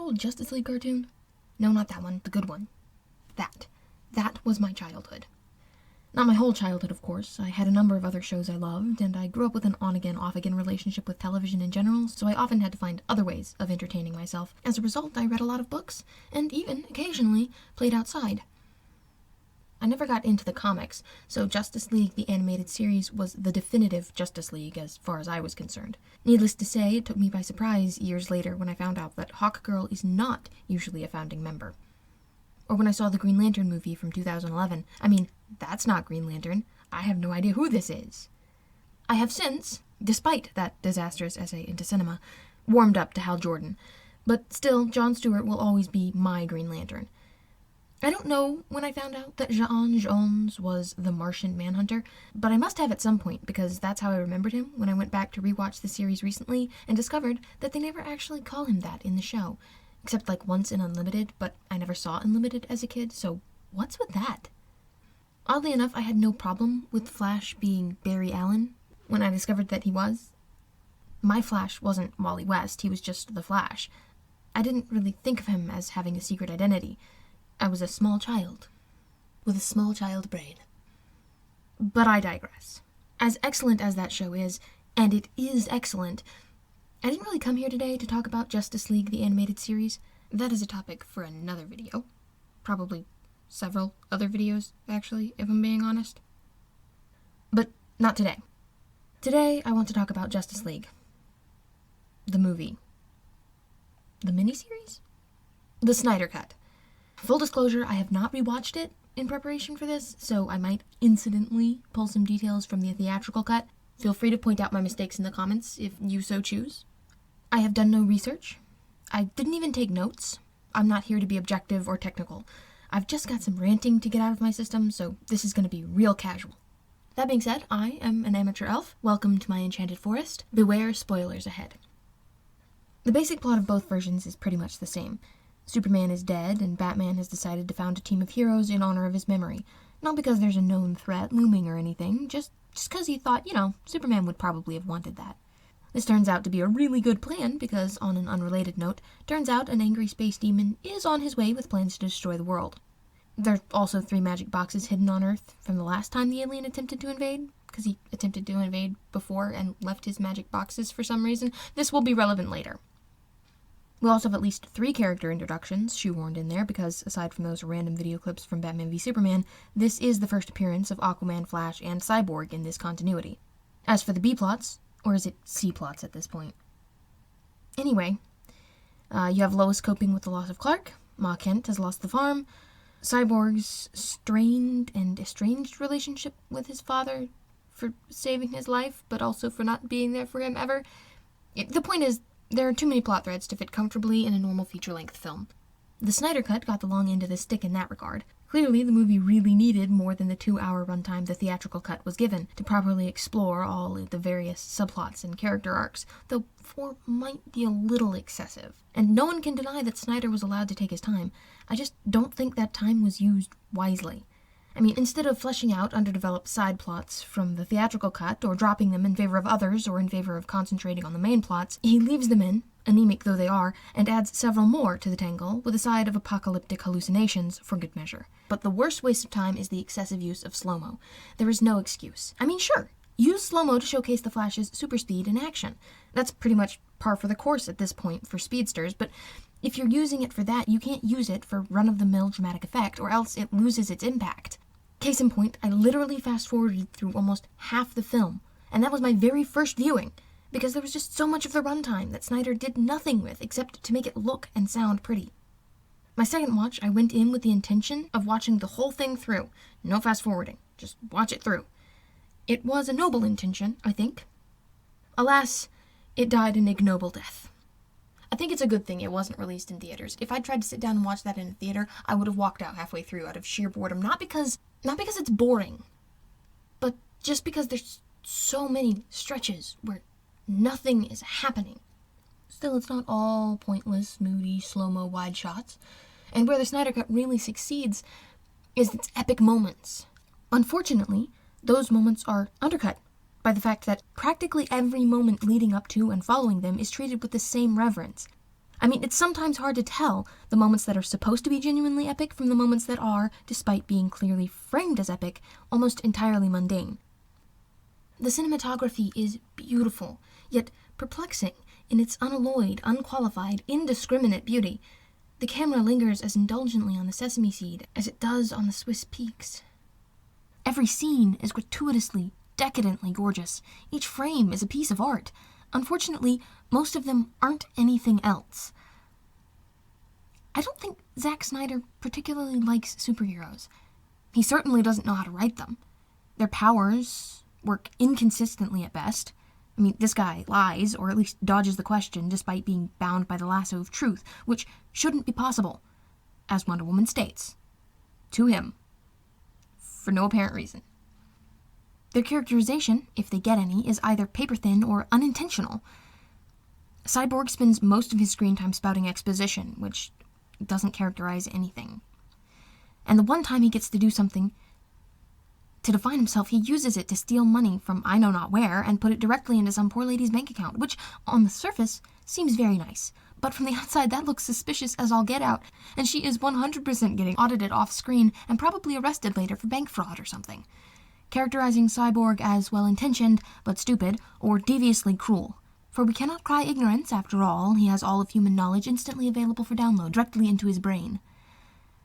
old Justice League cartoon? No, not that one, the good one. That was my childhood. Not my whole childhood, of course. I had a number of other shows I loved, and I grew up with an on-again, off-again relationship with television in general, so I often had to find other ways of entertaining myself. As a result, I read a lot of books, and even, occasionally, played outside. I never got into the comics, so Justice League the Animated Series was the definitive Justice League as far as I was concerned. Needless to say, it took me by surprise years later when I found out that Hawkgirl is not usually a founding member. Or when I saw the Green Lantern movie from 2011. I mean, that's not Green Lantern. I have no idea who this is. I have since, despite that disastrous essay into cinema, warmed up to Hal Jordan. But still, Jon Stewart will always be my Green Lantern. I don't know when I found out that J'onn J'onzz was the Martian Manhunter, but I must have at some point, because that's how I remembered him when I went back to rewatch the series recently and discovered that they never actually call him that in the show. Except like once in Unlimited, but I never saw Unlimited as a kid, so what's with that? Oddly enough, I had no problem with Flash being Barry Allen when I discovered that he was. My Flash wasn't Wally West, he was just the Flash. I didn't really think of him as having a secret identity. I was a small child, with a small child brain. But I digress. As excellent as that show is, and it is excellent, I didn't really come here today to talk about Justice League the Animated Series. That is a topic for another video. Probably several other videos, actually, if I'm being honest. But not today. Today, I want to talk about Justice League. The movie. The miniseries? The Snyder Cut. Full disclosure, I have not rewatched it in preparation for this, so I might incidentally pull some details from the theatrical cut. Feel free to point out my mistakes in the comments if you so choose. I have done no research. I didn't even take notes. I'm not here to be objective or technical. I've just got some ranting to get out of my system, so this is going to be real casual. That being said, I am an amateur elf. Welcome to my enchanted forest. Beware spoilers ahead. The basic plot of both versions is pretty much the same. Superman is dead, and Batman has decided to found a team of heroes in honor of his memory. Not because there's a known threat looming or anything, just because he thought, Superman would probably have wanted that. This turns out to be a really good plan because, on an unrelated note, turns out an angry space demon is on his way with plans to destroy the world. There are also 3 magic boxes hidden on Earth from the last time the alien attempted to invade, because he attempted to invade before and left his magic boxes for some reason. This will be relevant later. We'll also have at least 3 character introductions shoehorned in there because, aside from those random video clips from Batman v Superman, this is the first appearance of Aquaman, Flash, and Cyborg in this continuity. As for the B-plots, or is it C-plots at this point? Anyway, you have Lois coping with the loss of Clark, Ma Kent has lost the farm, Cyborg's strained and estranged relationship with his father for saving his life, but also for not being there for him ever. The point is, there are too many plot threads to fit comfortably in a normal feature-length film. The Snyder Cut got the long end of the stick in that regard. Clearly, the movie really needed more than the 2-hour runtime the theatrical cut was given to properly explore all of the various subplots and character arcs, though 4 might be a little excessive. And no one can deny that Snyder was allowed to take his time. I just don't think that time was used wisely. I mean, instead of fleshing out underdeveloped side plots from the theatrical cut, or dropping them in favor of others, or in favor of concentrating on the main plots, he leaves them in, anemic though they are, and adds several more to the tangle, with a side of apocalyptic hallucinations for good measure. But the worst waste of time is the excessive use of slow-mo. There is no excuse. I mean, sure, use slow-mo to showcase the Flash's super speed in action. That's pretty much par for the course at this point for speedsters, but if you're using it for that, you can't use it for run-of-the-mill dramatic effect, or else it loses its impact. Case in point, I literally fast-forwarded through almost half the film, and that was my very first viewing, because there was just so much of the runtime that Snyder did nothing with except to make it look and sound pretty. My second watch, I went in with the intention of watching the whole thing through. No fast-forwarding, just watch it through. It was a noble intention, I think. Alas, it died an ignoble death. I think it's a good thing it wasn't released in theaters. If I'd tried to sit down and watch that in a theater, I would have walked out halfway through out of sheer boredom. Not because it's boring, but just because there's so many stretches where nothing is happening. Still, it's not all pointless, moody, slow-mo wide shots. And where the Snyder Cut really succeeds is its epic moments. Unfortunately, those moments are undercut by the fact that practically every moment leading up to and following them is treated with the same reverence. I mean, it's sometimes hard to tell the moments that are supposed to be genuinely epic from the moments that are, despite being clearly framed as epic, almost entirely mundane. The cinematography is beautiful, yet perplexing in its unalloyed, unqualified, indiscriminate beauty. The camera lingers as indulgently on the sesame seed as it does on the Swiss peaks. Every scene is gratuitously, decadently gorgeous. Each frame is a piece of art. Unfortunately, most of them aren't anything else. I don't think Zack Snyder particularly likes superheroes. He certainly doesn't know how to write them. Their powers work inconsistently at best. I mean, this guy lies, or at least dodges the question, despite being bound by the lasso of truth, which shouldn't be possible, as Wonder Woman states. To him. For no apparent reason. Their characterization, if they get any, is either paper-thin or unintentional. Cyborg spends most of his screen time spouting exposition, which doesn't characterize anything. And the one time he gets to do something to define himself, he uses it to steal money from I know not where and put it directly into some poor lady's bank account, which, on the surface, seems very nice. But from the outside, that looks suspicious as all get out, and she is 100% getting audited off-screen and probably arrested later for bank fraud or something. Characterizing Cyborg as well-intentioned, but stupid, or deviously cruel. For we cannot cry ignorance, after all, he has all of human knowledge instantly available for download directly into his brain.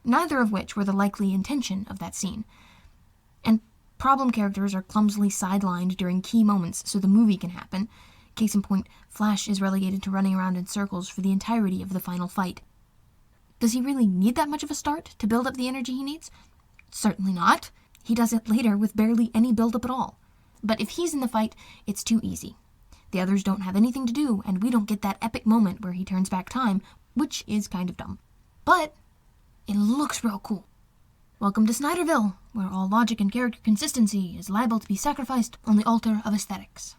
Neither of which were the likely intention of that scene. And problem characters are clumsily sidelined during key moments so the movie can happen. Case in point, Flash is relegated to running around in circles for the entirety of the final fight. Does he really need that much of a start to build up the energy he needs? Certainly not. He does it later with barely any build-up at all. But if he's in the fight, it's too easy. The others don't have anything to do, and we don't get that epic moment where he turns back time, which is kind of dumb. But it looks real cool. Welcome to Snyderville, where all logic and character consistency is liable to be sacrificed on the altar of aesthetics.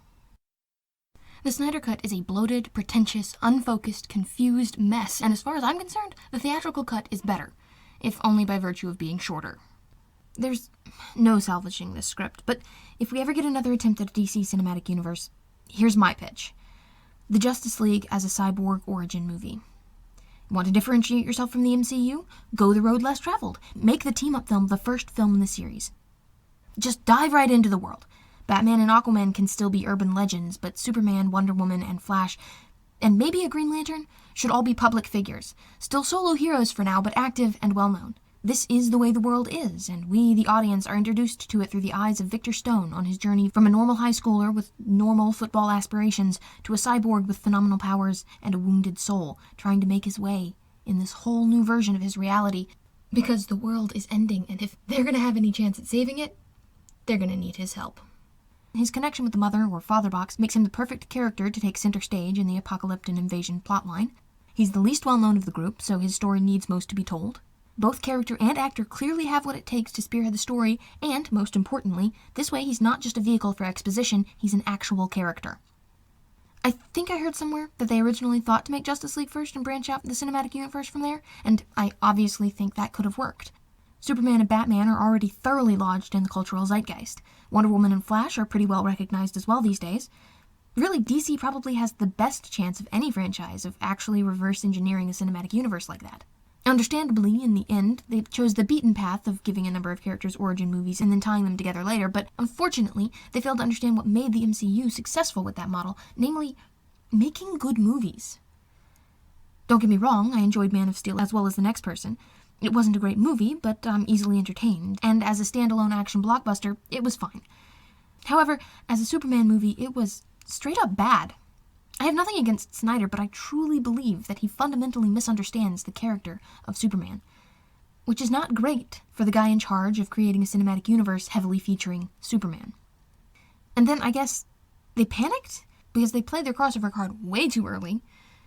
The Snyder Cut is a bloated, pretentious, unfocused, confused mess, and as far as I'm concerned, the theatrical cut is better, if only by virtue of being shorter. There's no salvaging this script, but if we ever get another attempt at a DC cinematic universe, here's my pitch. The Justice League as a cyborg origin movie. Want to differentiate yourself from the MCU? Go the road less traveled. Make the team-up film the first film in the series. Just dive right into the world. Batman and Aquaman can still be urban legends, but Superman, Wonder Woman, and Flash, and maybe a Green Lantern, should all be public figures. Still solo heroes for now, but active and well-known. This is the way the world is, and we, the audience, are introduced to it through the eyes of Victor Stone on his journey from a normal high schooler with normal football aspirations to a cyborg with phenomenal powers and a wounded soul, trying to make his way in this whole new version of his reality, because the world is ending, and if they're going to have any chance at saving it, they're going to need his help. His connection with the Mother or Father Box makes him the perfect character to take center stage in the Apocalypse and Invasion plotline. He's the least well-known of the group, so his story needs most to be told. Both character and actor clearly have what it takes to spearhead the story, and, most importantly, this way he's not just a vehicle for exposition, he's an actual character. I think I heard somewhere that they originally thought to make Justice League first and branch out the cinematic universe from there, and I obviously think that could have worked. Superman and Batman are already thoroughly lodged in the cultural zeitgeist. Wonder Woman and Flash are pretty well recognized as well these days. Really, DC probably has the best chance of any franchise of actually reverse engineering a cinematic universe like that. Understandably, in the end, they chose the beaten path of giving a number of characters origin movies and then tying them together later, but unfortunately, they failed to understand what made the MCU successful with that model, namely, making good movies. Don't get me wrong, I enjoyed Man of Steel as well as the next person. It wasn't a great movie, but I'm easily entertained, and as a standalone action blockbuster, it was fine. However, as a Superman movie, it was straight up bad. I have nothing against Snyder, but I truly believe that he fundamentally misunderstands the character of Superman, which is not great for the guy in charge of creating a cinematic universe heavily featuring Superman. And then, I guess, they panicked because they played their crossover card way too early,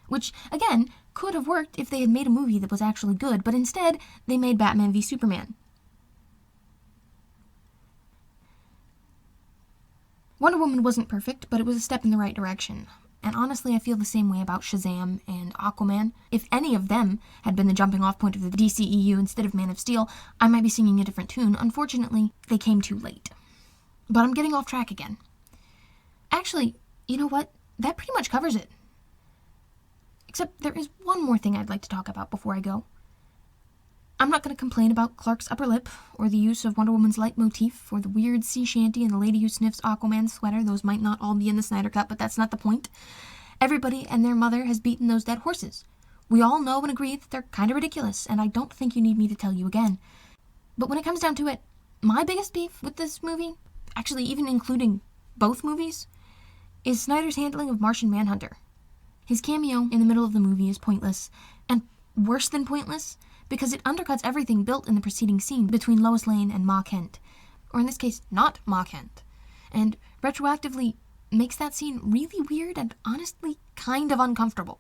which, again, could have worked if they had made a movie that was actually good, but instead, they made Batman v Superman. Wonder Woman wasn't perfect, but it was a step in the right direction. And honestly, I feel the same way about Shazam and Aquaman. If any of them had been the jumping-off point of the DCEU instead of Man of Steel, I might be singing a different tune. Unfortunately, they came too late. But I'm getting off track again. Actually, you know what? That pretty much covers it. Except there is one more thing I'd like to talk about before I go. I'm not going to complain about Clark's upper lip, or the use of Wonder Woman's leitmotif, or the weird sea shanty and the lady who sniffs Aquaman's sweater. Those might not all be in the Snyder Cut, but that's not the point. Everybody and their mother has beaten those dead horses. We all know and agree that they're kind of ridiculous, and I don't think you need me to tell you again. But when it comes down to it, my biggest beef with this movie, actually even including both movies, is Snyder's handling of Martian Manhunter. His cameo in the middle of the movie is pointless, and worse than pointless, because it undercuts everything built in the preceding scene between Lois Lane and Ma Kent, or in this case, not Ma Kent, and retroactively makes that scene really weird and honestly kind of uncomfortable.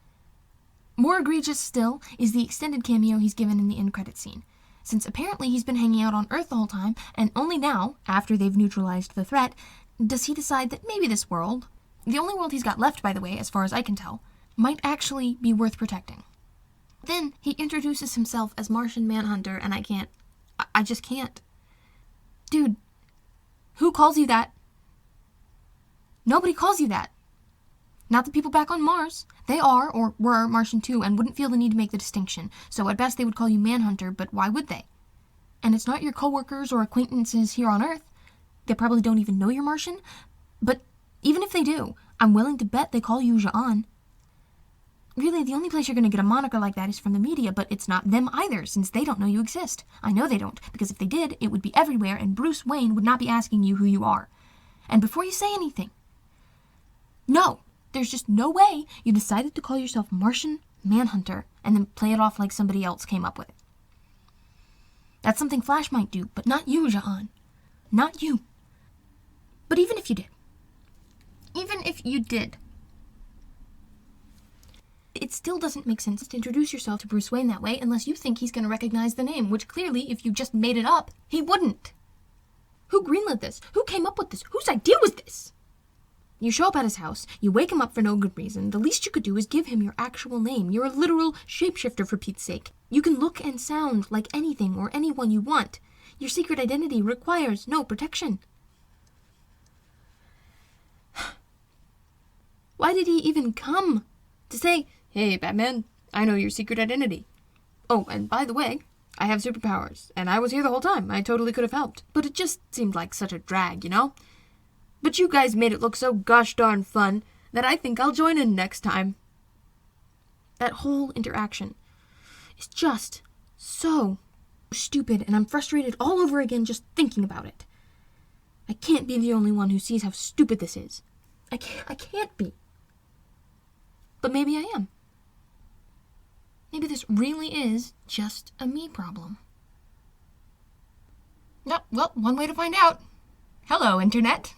More egregious still is the extended cameo he's given in the end credits scene, since apparently he's been hanging out on Earth the whole time, and only now, after they've neutralized the threat, does he decide that maybe this world, the only world he's got left, by the way, as far as I can tell, might actually be worth protecting. Then he introduces himself as Martian Manhunter, and I just can't. Dude, who calls you that? Nobody calls you that. Not the people back on Mars. They are, or were, Martian too, and wouldn't feel the need to make the distinction. So at best they would call you Manhunter, but why would they? And it's not your coworkers or acquaintances here on Earth. They probably don't even know you're Martian. But even if they do, I'm willing to bet they call you Ja'an. Really, the only place you're going to get a moniker like that is from the media, but it's not them either, since they don't know you exist. I know they don't, because if they did, it would be everywhere, and Bruce Wayne would not be asking you who you are. And before you say anything, no, there's just no way you decided to call yourself Martian Manhunter and then play it off like somebody else came up with it. That's something Flash might do, but not you, Ja'an. Not you. But even if you did, it still doesn't make sense to introduce yourself to Bruce Wayne that way unless you think he's going to recognize the name, which clearly, if you just made it up, he wouldn't. Who greenlit this? Who came up with this? Whose idea was this? You show up at his house, you wake him up for no good reason. The least you could do is give him your actual name. You're a literal shapeshifter, for Pete's sake. You can look and sound like anything or anyone you want. Your secret identity requires no protection. Why did he even come? To say, "Hey, Batman, I know your secret identity. Oh, and by the way, I have superpowers, and I was here the whole time. I totally could have helped." But it just seemed like such a drag, you know? But you guys made it look so gosh darn fun that I think I'll join in next time. That whole interaction is just so stupid, and I'm frustrated all over again just thinking about it. I can't be the only one who sees how stupid this is. I can't be. But maybe I am. Maybe this really is just a me problem. No, well, one way to find out. Hello, Internet.